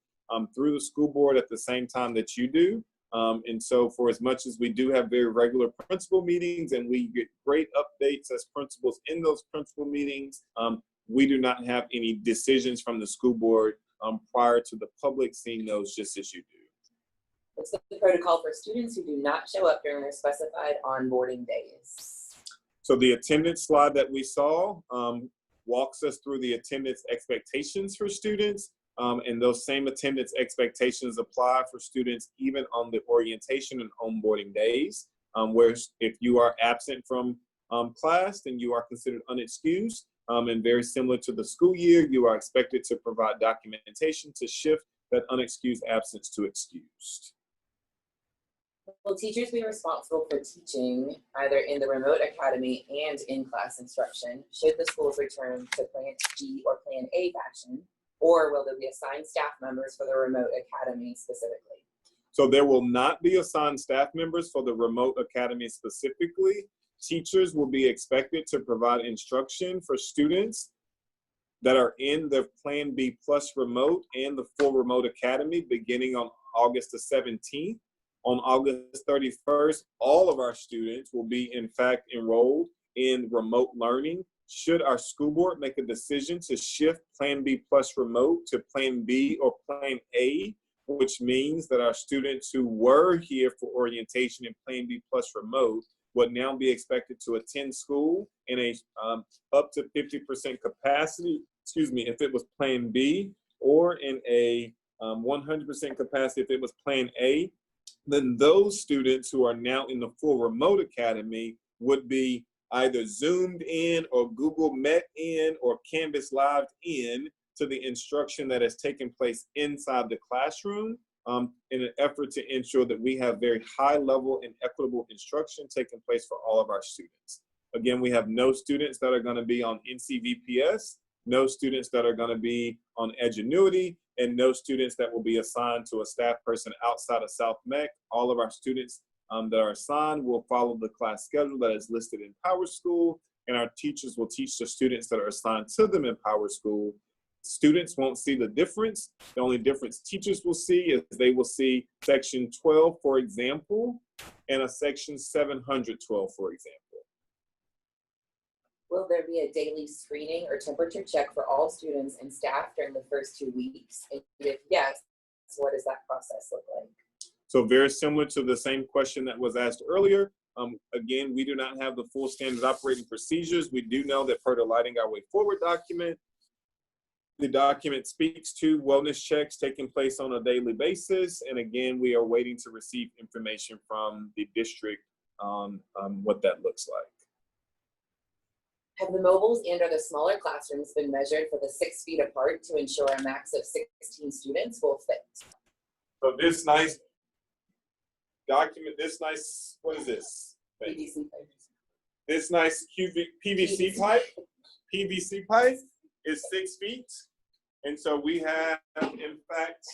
through the school board at the same time that you do. And so for as much as we do have very regular principal meetings and we get great updates as principals in those principal meetings, we do not have any decisions from the school board prior to the public seeing those, just as you do. What's the protocol for students who do not show up during their specified onboarding days? So the attendance slide that we saw walks us through the attendance expectations for students. And those same attendance expectations apply for students even on the orientation and onboarding days, where if you are absent from class, then you are considered unexcused. And very similar to the school year, you are expected to provide documentation to shift that unexcused absence to excused. Will teachers be responsible for teaching either in the remote academy and in-class instruction should the schools return to Plan B or Plan A fashion Or will there be assigned staff members for the remote academy specifically? So there will not be assigned staff members for the remote academy specifically. Teachers will be expected to provide instruction for students that are in the Plan B Plus remote and the full remote academy beginning on August the 17th. On August 31st, all of our students will be in fact enrolled in remote learning. Should our school board make a decision to shift Plan B Plus remote to Plan B or Plan A, which means that our students who were here for orientation in Plan B Plus remote would now be expected to attend school in a up to 50% capacity, if it was Plan B, or in a 100% capacity if it was Plan A, then those students who are now in the full remote academy would be either Zoomed in or Google Met in or Canvas Live in to the instruction that has taken place inside the classroom in an effort to ensure that we have very high level and equitable instruction taking place for all of our students. Again, we have no students that are going to be on NCVPS, no students that are going to be on Edgenuity, and no students that will be assigned to a staff person outside of South MEC. All of our students that are assigned will follow the class schedule that is listed in PowerSchool, and our teachers will teach the students that are assigned to them in PowerSchool. Students won't see the difference. The only difference teachers will see is they will see section 12, for example, and a section 712, for example. Will there be a daily screening or temperature check for all students and staff during the first 2 weeks? And if yes, what does that process look like? So very similar to the same question that was asked earlier. Again, we do not have the full standard operating procedures. We do know that per the Lighting Our Way Forward document, the document speaks to wellness checks taking place on a daily basis. And again, we are waiting to receive information from the district on what that looks like. Have the mobiles and or the smaller classrooms been measured for the 6 feet apart to ensure a max of 16 students will fit? So this nice document, what is this? PVC pipe. This nice PVC pipe is 6 feet. And so we have, in fact,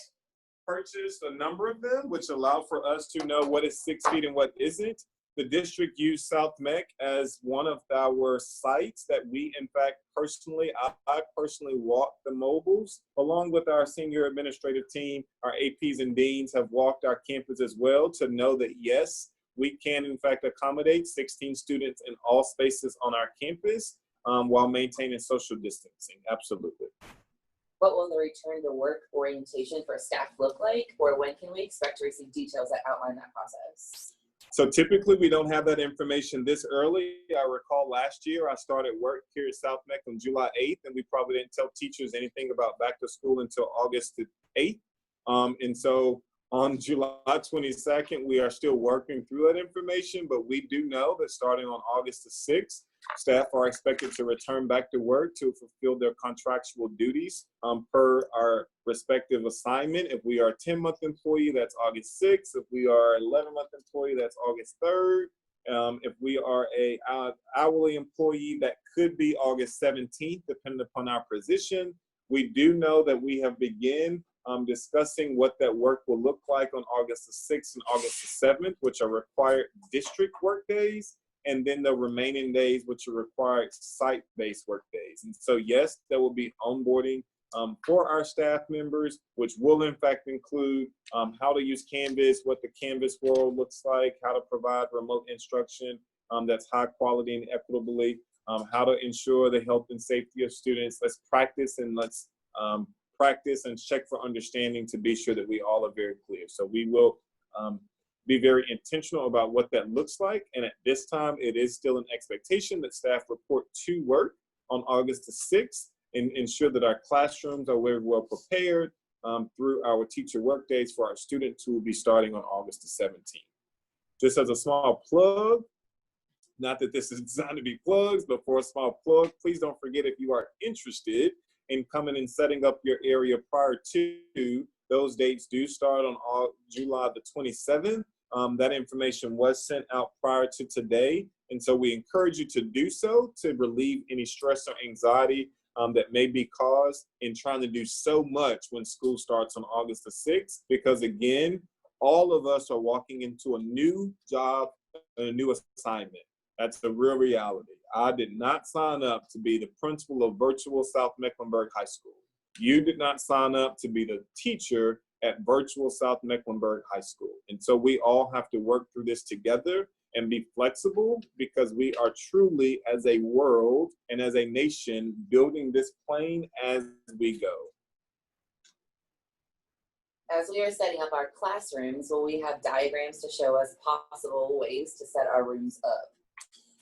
purchased a number of them, which allow for us to know what is 6 feet and what isn't. The district used South MEC as one of our sites that we, in fact, I personally walked the mobiles, along with our senior administrative team. Our APs and deans have walked our campus as well to know that, yes, we can, in fact, accommodate 16 students in all spaces on our campus while maintaining social distancing. Absolutely. What will the return to work orientation for staff look like, or when can we expect to receive details that outline that process? So typically we don't have that information this early. I recall last year I started work here at South MEC on July 8th, and we probably didn't tell teachers anything about back to school until August 8th. And so on July 22nd, we are still working through that information, but we do know that starting on August the 6th, staff are expected to return back to work to fulfill their contractual duties per our respective assignment. If we are a 10-month employee, that's August 6th. If we are an 11-month employee, that's August 3rd. If we are a hourly employee, that could be August 17th, depending upon our position. We do know that we have begun discussing what that work will look like on August the 6th and August the 7th, which are required district work days, and then the remaining days, which are required site-based work days. And so, yes, there will be onboarding for our staff members, which will in fact include how to use Canvas, what the Canvas world looks like, how to provide remote instruction that's high quality and equitably, how to ensure the health and safety of students. Let's practice and let's practice and check for understanding to be sure that we all are very clear. So we will be very intentional about what that looks like. And at this time, it is still an expectation that staff report to work on August the 6th and ensure that our classrooms are very well prepared through our teacher work days for our students who will be starting on August the 17th. Just as a small plug, not that this is designed to be plugs, but for a small plug, please don't forget, if you are interested in coming and setting up your area prior to, those dates do start on July the 27th. That information was sent out prior to today. And so we encourage you to do so to relieve any stress or anxiety that may be caused in trying to do so much when school starts on August the 6th, because again, all of us are walking into a new job, a new assignment. That's the real reality. I did not sign up to be the principal of Virtual South Mecklenburg High School. You did not sign up to be the teacher at Virtual South Mecklenburg High School. And so we all have to work through this together and be flexible, because we are truly, as a world and as a nation, building this plane as we go. As we are setting up our classrooms, will we have diagrams to show us possible ways to set our rooms up?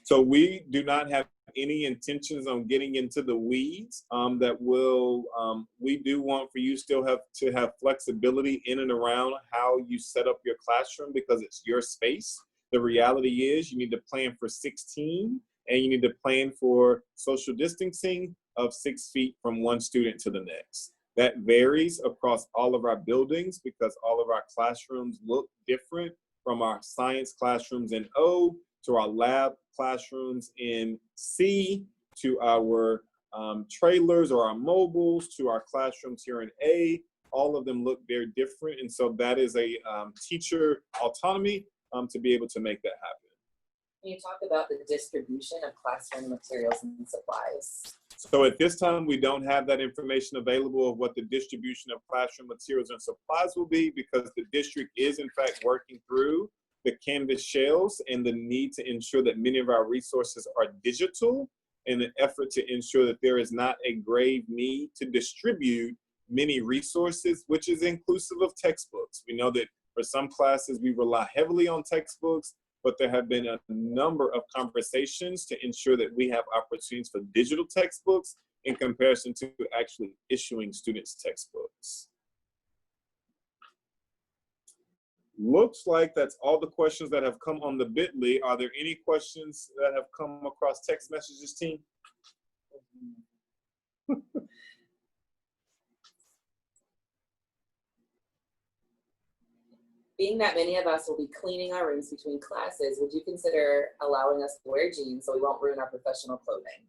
So we do not have any intentions on getting into the weeds. We do want for you still to have flexibility in and around how you set up your classroom, because it's your space. The reality is you need to plan for 16, and you need to plan for social distancing of 6 feet from one student to the next. That varies across all of our buildings, because all of our classrooms look different, from our science classrooms in O to our lab classrooms in C, to our trailers or our mobiles, to our classrooms here in A. All of them look very different. And so that is a teacher autonomy to be able to make that happen. Can you talk about the distribution of classroom materials and supplies? So at this time, we don't have that information available of what the distribution of classroom materials and supplies will be, because the district is in fact working through the Canvas shells and the need to ensure that many of our resources are digital, in an effort to ensure that there is not a grave need to distribute many resources, which is inclusive of textbooks. We know that for some classes, we rely heavily on textbooks, but there have been a number of conversations to ensure that we have opportunities for digital textbooks in comparison to actually issuing students textbooks. Looks like that's all the questions that have come on the Bitly. Are there any questions that have come across text messages, team? Being that many of us will be cleaning our rooms between classes, would you consider allowing us to wear jeans so we won't ruin our professional clothing?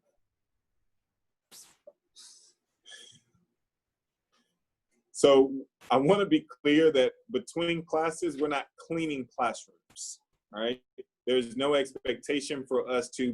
So I want to be clear that between classes, we're not cleaning classrooms, right? There's no expectation for us to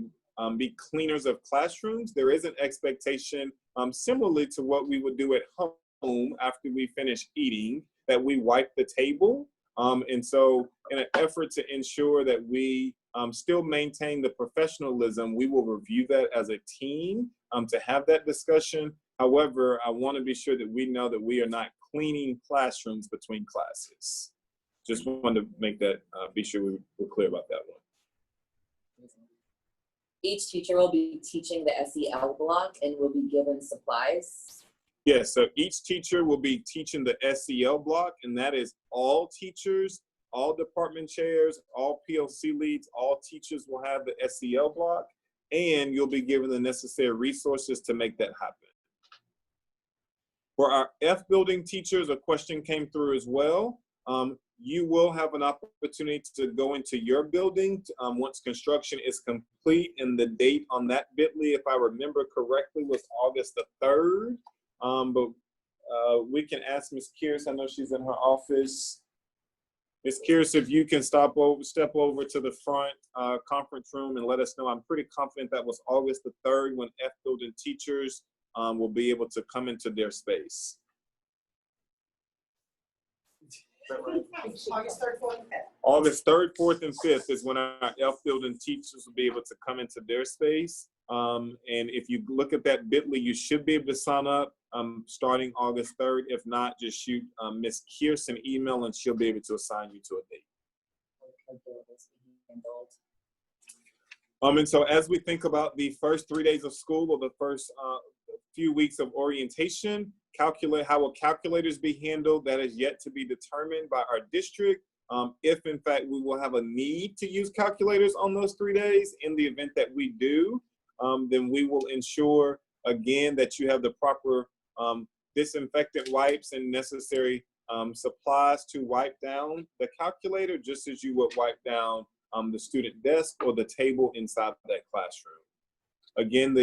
be cleaners of classrooms. There is an expectation, similarly to what we would do at home after we finish eating, that we wipe the table. And so in an effort to ensure that we still maintain the professionalism, we will review that as a team to have that discussion. However, I want to be sure that we know that we are not cleaning classrooms between classes. Just wanted to make that, be sure we're clear about that one. Each teacher will be teaching the SEL block and will be given supplies. Yes, so each teacher will be teaching the SEL block, and that is all teachers, all department chairs, all PLC leads, all teachers will have the SEL block, and you'll be given the necessary resources to make that happen. For our F building teachers, a question came through as well. You will have an opportunity to go into your building once construction is complete, and the date on that Bitly, if I remember correctly, was August the 3rd. But we can ask Ms. Kears. I know she's in her office. Ms. Kears, if you can step over to the front conference room and let us know. I'm pretty confident that was August the 3rd when F building teachers will be able to come into their space. August 3rd, 4th, and 5th. August 3rd, 4th, and 5th is when our F building teachers will be able to come into their space. And if you look at that Bitly, you should be able to sign up starting August 3rd. If not, just shoot Ms. Kears an email and she'll be able to assign you to a date. And so as we think about the first 3 days of school, or the first few weeks of orientation, how will calculators be handled? That is yet to be determined by our district. If in fact we will have a need to use calculators on those 3 days, in the event that we do, then we will ensure again that you have the proper disinfectant wipes and necessary supplies to wipe down the calculator, just as you would wipe down the student desk or the table inside of that classroom. Again,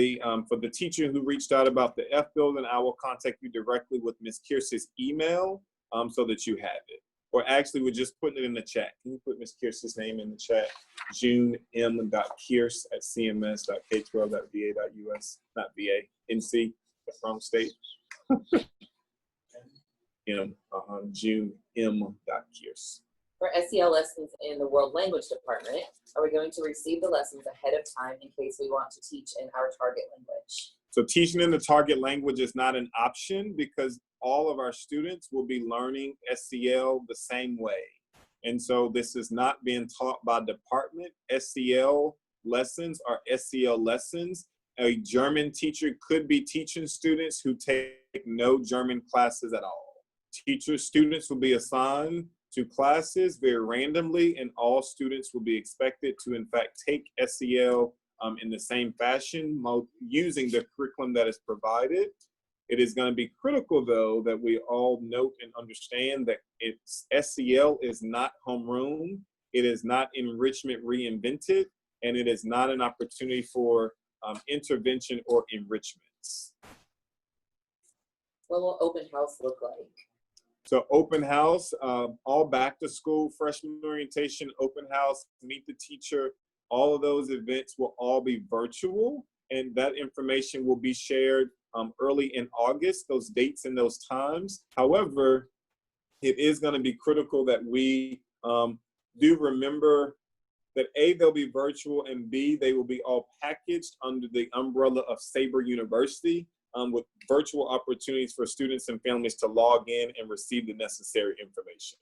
for the teacher who reached out about the F building, I will contact you directly with Ms. Kiers's email so that you have it. Or actually, we're just putting it in the chat. Can you put Ms. Kiers's name in the chat? junem.kierce@cms.k12.va.us, not VA, NC, that's wrong state. junem.kierce. For SEL lessons in the World Language Department, are we going to receive the lessons ahead of time in case we want to teach in our target language? So teaching in the target language is not an option because all of our students will be learning SEL the same way. And so this is not being taught by department. SEL lessons are SEL lessons. A German teacher could be teaching students who take no German classes at all. Students will be assigned to classes very randomly, and all students will be expected to, in fact, take SEL in the same fashion, using the curriculum that is provided. It is going to be critical, though, that we all note and understand that SEL is not homeroom, it is not enrichment reinvented, and it is not an opportunity for intervention or enrichments. What will open house look like? So open house, all back to school, freshman orientation, open house, meet the teacher, all of those events will all be virtual, and that information will be shared early in August, those dates and those times. However, it is going to be critical that we do remember that A, they'll be virtual, and B, they will be all packaged under the umbrella of Sabre University, with virtual opportunities for students and families to log in and receive the necessary information.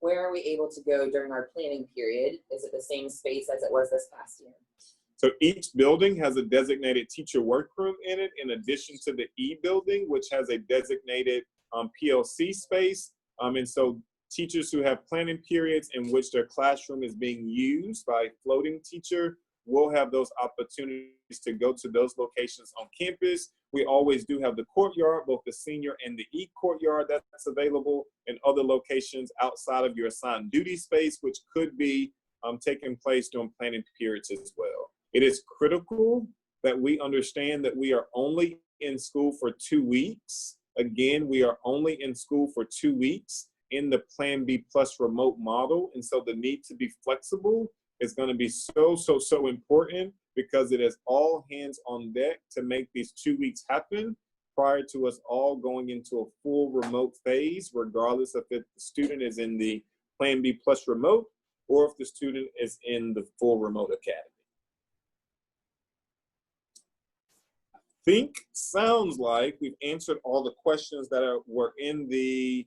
Where are we able to go during our planning period? Is it the same space as it was this past year? So each building has a designated teacher workroom in it, in addition to the E building, which has a designated PLC space. And so teachers who have planning periods in which their classroom is being used by a floating teacher will have those opportunities to go to those locations on campus. We always do have the courtyard, both the senior and the E courtyard that's available, and other locations outside of your assigned duty space, which could be taking place during planning periods as well. It is critical that we understand that we are only in school for 2 weeks. Again, we are only in school for 2 weeks in the Plan B plus remote model. And so the need to be flexible is going to be so important, because it is all hands on deck to make these 2 weeks happen prior to us all going into a full remote phase, regardless if the student is in the Plan B plus remote or if the student is in the full remote academy. Sounds like we've answered all the questions that were in the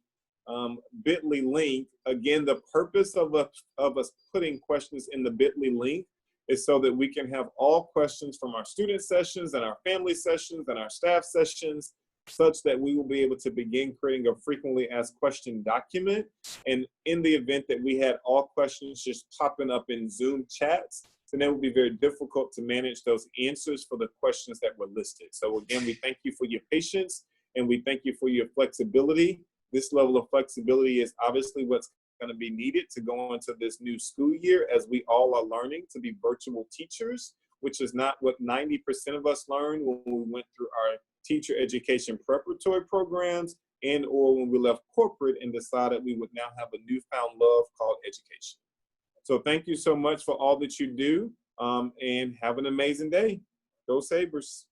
bit.ly link. Again, the purpose of us putting questions in the bit.ly link is so that we can have all questions from our student sessions and our family sessions and our staff sessions, such that we will be able to begin creating a frequently asked question document. And in the event that we had all questions just popping up in Zoom chats, then it would be very difficult to manage those answers for the questions that were listed. So again, we thank you for your patience, and we thank you for your flexibility. This level of flexibility is obviously what's going to be needed to go into this new school year, as we all are learning to be virtual teachers, which is not what 90% of us learned when we went through our teacher education preparatory programs, and or when we left corporate and decided we would now have a newfound love called education. So thank you so much for all that you do, and have an amazing day. Go Sabres.